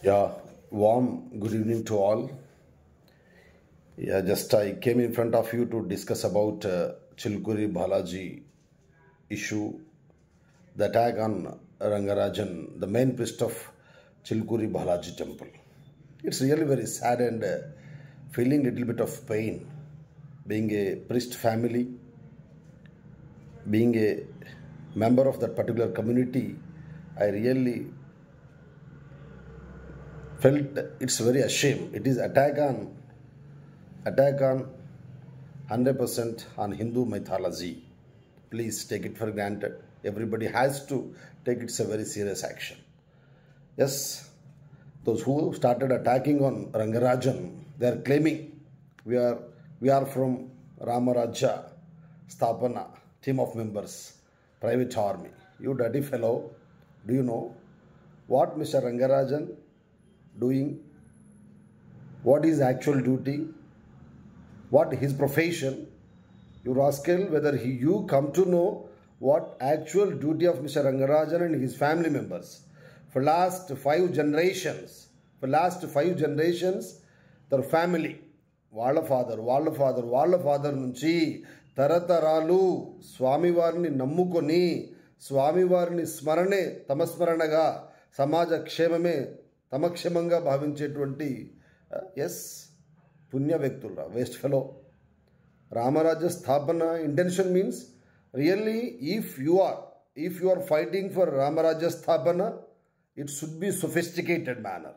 Yeah, warm good evening to all. Yeah, just I came in front of you to discuss about Chilkuri Balaji issue, the attack on Rangarajan, the main priest of Chilkuri Balaji temple. It's really very sad and feeling little bit of pain. Being a priest family, being a member of that particular community, I really felt it's very ashamed. It is attack on 100% on Hindu mythology. Please take it for granted. Everybody has to take it as a very serious action. Yes, those who started attacking on Rangarajan, they are claiming we are from Ramaraja Sthapana team of members, private army. You dirty fellow, do you know what Mr. Rangarajan doing? What is actual duty? What his profession? You rascal, whether you come to know what actual duty of Mr. Rangarajan and his family members. For last five generations, their family, వాళ్ళ father నుంచి తరతరాలు స్వామివారిని నమ్ముకొని స్వామివారిని స్మరణే తమ స్మరణగా సమాజ క్షేమమే తమ క్షేమంగా భావించేటువంటి పుణ్య వ్యక్తుల వేస్ట్ ఫెలో రామరాజ్య స్థాపన intention means really if you are fighting for రామరాజ్య స్థాపన it should be sophisticated manner.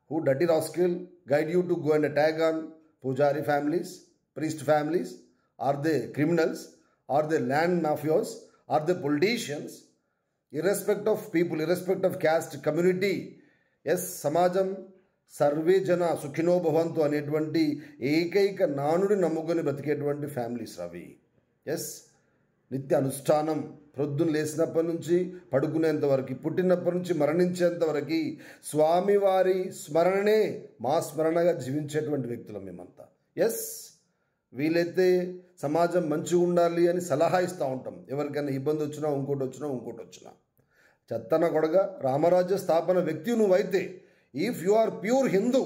Who dirty rascal guide you to go and attack on Pujari families, priest families? Are they criminals? Are they land mafias? Are they politicians? Irrespective of people, irrespective of caste, community, yes, samajam survey జన సుఖినో భవంతు అనేటువంటి ఏకైక నానుడి నమ్ముకొని బ్రతికేటువంటి families Ravi. Yes, నిత్య అనుష్ఠానం ప్రొద్దున లేచినప్పటి నుంచి పడుకునేంత వరకు, పుట్టినప్పటి నుంచి మరణించేంత వరకు స్వామివారి స్మరణనే మా స్మరణగా జీవించేటువంటి వ్యక్తులం మేమంతా. ఎస్, వీలైతే సమాజం మంచిగా ఉండాలి అని సలహా ఇస్తూ ఉంటాం. ఎవరికైనా ఇబ్బంది వచ్చినా ఇంకోటి వచ్చినా చెత్తన కొడగా రామరాజ్య స్థాపన వ్యక్తి నువ్వైతే, if you are pure Hindu,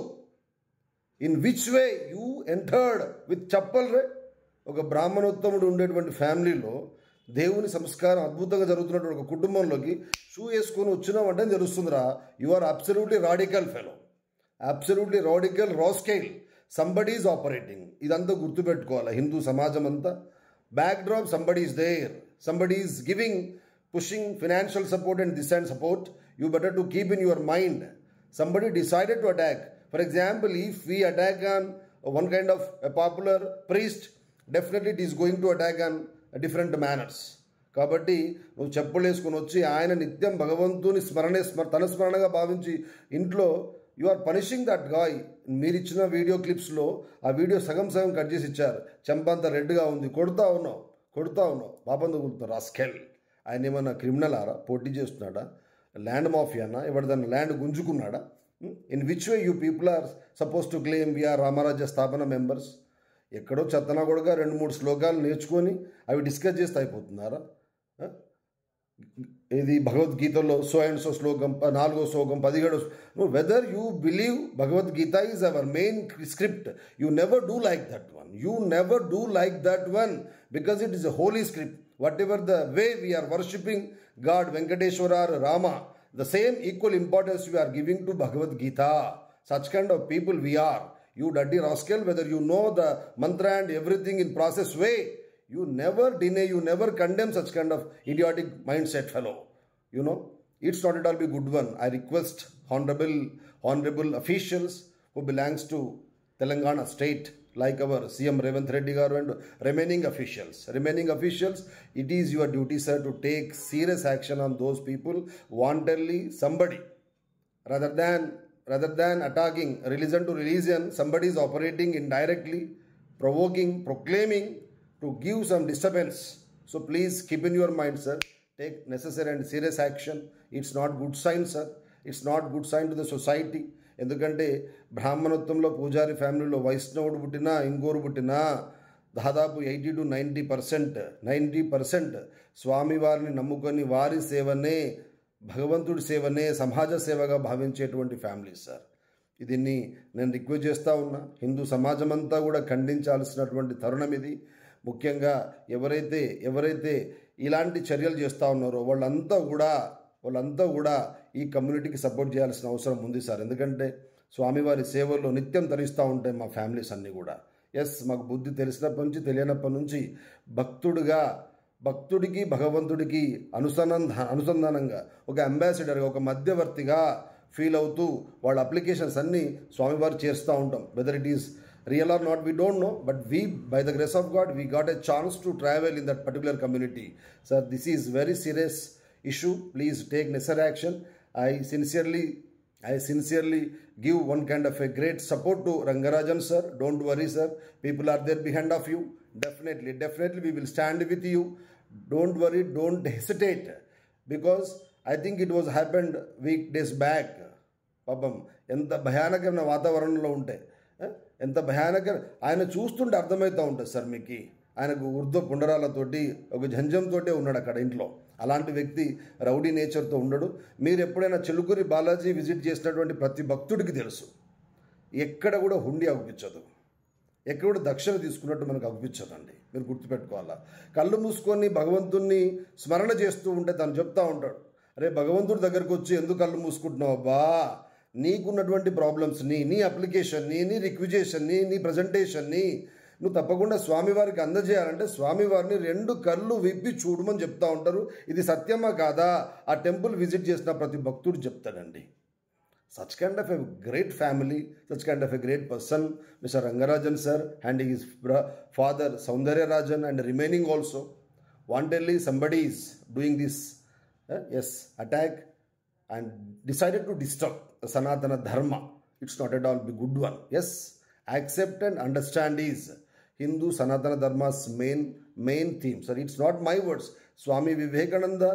in which way you entered with chappal? ఒక బ్రాహ్మణోత్తముడు ఉండేటువంటి ఫ్యామిలీలో దేవుని సంస్కారం అద్భుతంగా జరుగుతున్నటువంటి ఒక కుటుంబంలోకి షూ వేసుకొని వచ్చినామంటే తెలుస్తుందిరా, you are absolutely radical fellow, absolutely radical rascal. Somebody is operating. ఇదంతా గుర్తుపెట్టుకోవాలి హిందూ సమాజం అంతా. Backdrop somebody is there, somebody is giving, pushing financial support and this and support. You better to keep in your mind. Somebody decided to attack. For example, if we attack on one kind of a popular priest, definitely it is going to attack on different manners. కాబట్టి నువ్వు చెప్పులు వేసుకొని వచ్చి ఆయన నిత్యం భగవంతుని తన స్మరణగా భావించి ఇంట్లో you are punishing that guy. మీరు ఇచ్చిన వీడియో క్లిప్స్లో ఆ వీడియో సగం కట్ చేసి ఇచ్చారు. చెంపంతా రెడ్గా ఉంది, కొడుతూ ఉన్నావు పాపం తగులుతున్నావు రాస్కెల్. ఆయన ఏమన్నా క్రిమినల్ ఆరా? పోటీ చేస్తున్నాడా? ల్యాండ్ మాఫియానా? ఎవరిదన్నా ల్యాండ్ గుంజుకున్నాడా? In which way you people are suppose to claim we are రామరాజ్య స్థాపన మెంబర్స్? ఎక్కడో చెత్తనా కూడా 2-3 శ్లోకాలు నేర్చుకొని అవి డిస్కస్ చేస్తే అయిపోతున్నారా? ఇది భగవద్గీతలో సో అండ్ సో శ్లోకం 4వ శ్లోకం 17. Whether you believe Bhagavad Gita is our main script, you never do like that one. Because it is a holy script. Whatever the way we are worshipping God, Venkateshwara or Rama, the same equal importance we are giving to Bhagavad Gita. Such kind of people we are. You dirty rascal, whether you know the mantra and everything in process way, you never deny, you never condemn such kind of idiotic mindset fellow. You know, it's not at all be good one. I request honorable officials who belongs to Telangana state, like our CM Revanth Reddy garu and remaining officials, it is your duty, sir, to take serious action on those people wantonly. Somebody, rather than attacking religion to religion, somebody is operating indirectly, provoking, proclaiming to give some disturbance. So please keep in your mind, sir, take necessary and serious action. It's not good sign, sir. It's not good sign to the society. ఎందుకంటే బ్రాహ్మణోత్వంలో పూజారి ఫ్యామిలీలో వైష్ణవుడు పుట్టినా ఇంగోరు పుట్టినా దాదాపు 80 to 90% స్వామివారిని నమ్ముకొని వారి సేవనే భగవంతుడి సేవనే సమాజ సేవగా భావించేటువంటి ఫ్యామిలీస్ సార్. దీన్ని నేను రిక్వెస్ట్ చేస్తూ ఉన్నా. హిందూ సమాజం అంతా కూడా ఖండించాల్సినటువంటి తరుణం ఇది. ముఖ్యంగా ఎవరైతే ఇలాంటి చర్యలు చేస్తూ ఉన్నారో వాళ్ళంతా కూడా ఈ కమ్యూనిటీకి సపోర్ట్ చేయాల్సిన అవసరం ఉంది సార్. ఎందుకంటే స్వామివారి సేవల్లో నిత్యం తరిస్తూ ఉంటాయి మా ఫ్యామిలీస్ అన్నీ కూడా. ఎస్, మాకు బుద్ధి తెలిసినప్పటి నుంచి తెలియనప్పటి నుంచి భక్తుడికి భగవంతుడికి అనుసంధానంగా ఒక అంబాసిడర్గా ఒక మధ్యవర్తిగా ఫీల్ అవుతూ వాళ్ళ అప్లికేషన్స్ అన్నీ స్వామివారు చేస్తూ ఉంటాం. Whether it is real or not, we don't know, but we, by the grace of God, we got a chance to travel in that particular community. Sir, this is very serious issue. Please take necessary action. I sincerely give one kind of a great support to Rangarajan sir. Don't worry sir, people are there behind of you. Definitely we will stand with you. Don't worry, don't hesitate, because I think it was happened weekdays back. పాపం ఎంత భయానకమైన వాతావరణంలో ఉంటాయి, ఎంత భయానక ఆయన చూస్తుంటే అర్థమవుతూ ఉంటుంది సార్ మీకు. ఆయనకు ఊర్ధ్వ పుండరాలతోటి ఒక జంజంతో ఉన్నాడు అక్కడ ఇంట్లో. అలాంటి వ్యక్తి రౌడీ నేచర్తో ఉండడు. మీరు ఎప్పుడైనా చిలుకూరి బాలాజీ విజిట్ చేసినటువంటి ప్రతి భక్తుడికి తెలుసు, ఎక్కడ కూడా హుండీ అగుపించదు, ఎక్కడ కూడా దక్షిణ తీసుకున్నట్టు మనకు అగుపించదండి. మీరు గుర్తుపెట్టుకోవాలా. కళ్ళు మూసుకొని భగవంతుణ్ణి స్మరణ చేస్తూ ఉంటే తను చెప్తా ఉంటాడు, అరే భగవంతుడి దగ్గరకు వచ్చి ఎందుకు కళ్ళు మూసుకుంటున్నావు అబ్బా, నీకున్నటువంటి ప్రాబ్లమ్స్ని, నీ అప్లికేషన్ని, నీ రిక్విజేషన్ని, నీ ప్రజెంటేషన్ని నువ్వు తప్పకుండా స్వామివారికి అందజేయాలంటే స్వామివారిని 2 కళ్ళు విప్పి చూడమని చెప్తా ఉంటారు. ఇది సత్యమా కాదా ఆ టెంపుల్ విజిట్ చేసిన ప్రతి భక్తుడు చెప్తాడండి. Such kind of a great family, such kind of a great person mister Rangarajan sir and his father Soundararajan and remaining also. Wantedly somebody is doing this attack and decided to disturb Sanatana Dharma. It's not at all a good one. Yes, accept and understand is Hindu Sanatana Dharma's main theme. Sir, it's not my words. Swami Vivekananda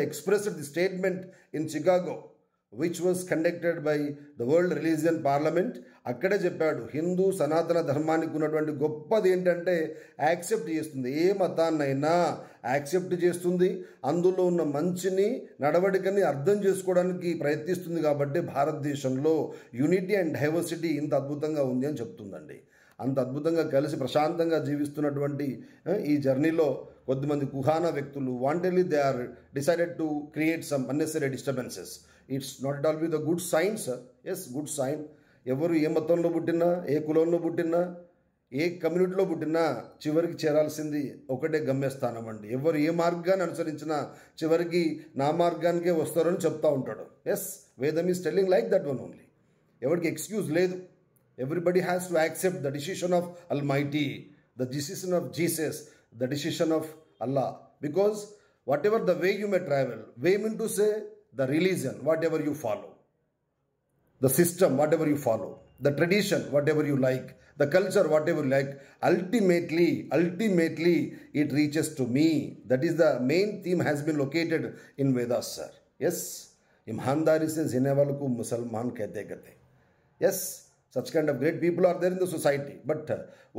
expressed the statement in Chicago, which was conducted by the World Religion Parliament. అక్కడే చెప్పాడు, హిందూ సనాతన ధర్మానికి ఉన్నటువంటి గొప్పది ఏంటంటే accept చేస్తుంది, ఏ మతాన్నైనా accept చేస్తుంది, అందులో ఉన్న మంచిని నడవడికని అర్థం చేసుకోవడానికి ప్రయత్నిస్తుంది. కాబట్టి భారతదేశంలో యూనిటీ అండ్ డైవర్సిటీ ఇంత అద్భుతంగా ఉంది అని చెప్తుందండి. అంత అద్భుతంగా కలిసి ప్రశాంతంగా జీవిస్తున్నటువంటి ఈ జర్నీలో కొద్దిమంది కుహానా వ్యక్తులు wantedly they are decided to create some unnecessary disturbances. It's not at all be the good sign sir. Yes, good sign. ఎవరు ఏ మతంలో పుట్టినా, ఏ కులంలో పుట్టినా, ఏ కమ్యూనిటీలో పుట్టినా చివరికి చేరాల్సింది ఒకటే గమ్యస్థానం అండి. ఎవరు ఏ మార్గాన్ని అనుసరించినా చివరికి నా మార్గానికే వస్తారని చెప్తా ఉంటాడు. ఎస్, వేదం is telling like that one only. ఎవరికి ఎక్స్క్యూజ్ లేదు. Everybody has to accept the decision of Almighty, the decision of Jesus, the decision of Allah. Because whatever the way you may travel, way mean to say the religion, whatever you follow, the system, whatever you follow, the tradition, whatever you like, the culture, whatever you like, ultimately it reaches to me. That is the main theme has been located in Vedas, sir. Yes, ईमानदारी से जीने वालों को मुसलमान कहते. Yes, such kind of great people are there in the society, but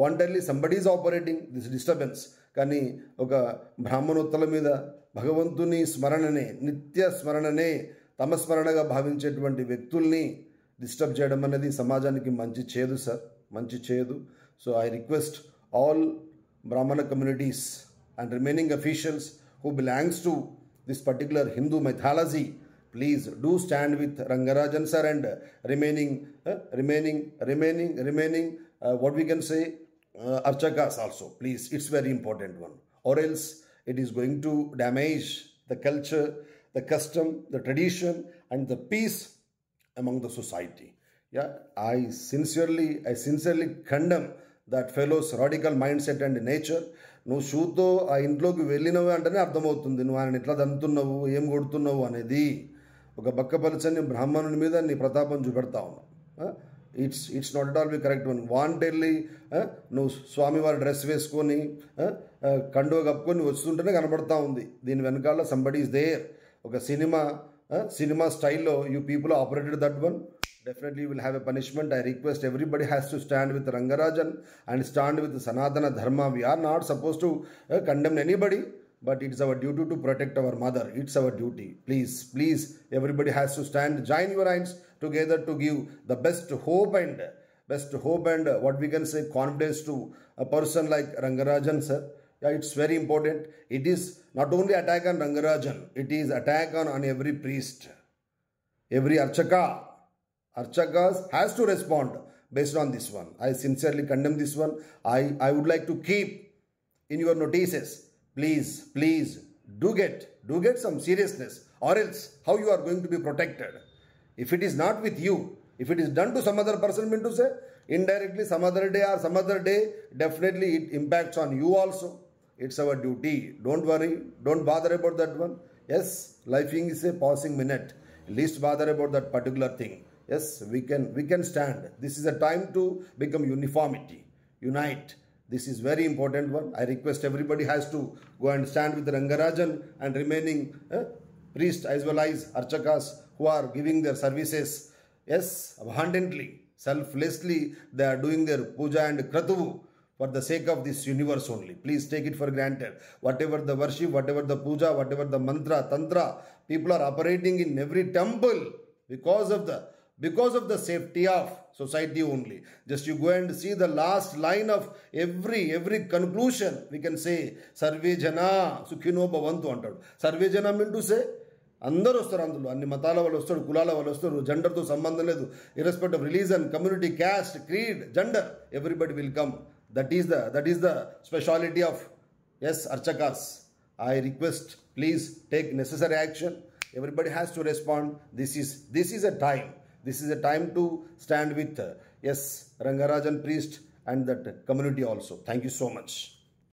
wantonly somebody is operating this disturbance. కానీ ఒక బ్రాహ్మణోత్తల మీద భగవంతుని స్మరణనే, నిత్య స్మరణనే తమ స్మరణగా భావించేటువంటి వ్యక్తుల్ని డిస్టర్బ్ చేయడం అనేది సమాజానికి మంచి చేయదు సార్, మంచి చేయదు. సో ఐ రిక్వెస్ట్ ఆల్ బ్రాహ్మణ communities and remaining officials who belongs to this particular Hindu mythology, please do stand with Rangarajan sir and remaining what we can say archakas also. Please, it's very important one, or else it is going to damage the culture, the custom, the tradition and the peace among the society. Yeah, I sincerely condemn that fellow's radical mindset and nature. నువ్వు షూతో ఆ ఇంట్లోకి వెళ్ళినవి అంటేనే అర్థమవుతుంది నువ్వు ఆయన ఎట్లా దంతున్నావు, ఏం కొడుతున్నావు అనేది. ఒక బక్కపలచని బ్రాహ్మణుని మీద నీ ప్రతాపం చూపెడతా ఉన్నావు. It's not at all be correct one. Wantedly నువ్వు స్వామివారి డ్రెస్ వేసుకొని కండువ కప్పుకొని వస్తుంటేనే కనబడతా ఉంది. దీని వెనకాల సంబడీ ఈస్ దేర్. ఒక సినిమా స్టైల్లో you people operated that one. Definitely you will have a punishment. I request everybody has to stand with Rangarajan and stand with Sanatana Dharma. We are not supposed to condemn anybody. but it's our duty to protect our mother. It's our duty. Please, please, everybody has to stand, join your hands together to give the best hope and what we can say confidence to a person like Rangarajan sir. Yeah, it's very important. It is not only attack on Rangarajan, it is attack on every priest, every archaka. Archakas has to respond based on this one. I sincerely condemn this one. I would like to keep in your notices. Please, please do get some seriousness, or else how you are going to be protected. If it is not with you, if it is done to some other person, mean to say, indirectly some other day, definitely it impacts on you also. It's our duty. Don't worry. Don't bother about that one. Yes, life is a passing minute. Least bother about that particular thing. Yes, we can stand. This is a time to become uniformity. Unite. This is very important one. I request everybody has to go and stand with Rangarajan and remaining priests as well as archakas who are giving their services. Yes, abundantly, selflessly, they are doing their puja and kratu for the sake of this universe only. Please take it for granted. Whatever the worship, whatever the puja, whatever the mantra, tantra, people are operating in every temple because of the safety of society only. Just you go and see the last line of every conclusion. We can say, Sarve Jana Sukhino Bhavantu antadu. Sarve Jana mean to say, అందరూ వస్తారు అందులో, అన్ని మతాల వాళ్ళు వస్తారు, కులాల వాళ్ళు వస్తారు, జెండర్తో సంబంధం లేదు, irrespective of religion, community, caste, creed, gender, everybody will come. That is the speciality of, yes, archakas. I request, please take necessary action. Everybody has to respond. This is a time. This is a time to stand with, yes, Rangarajan priest and that community also. Thank you so much.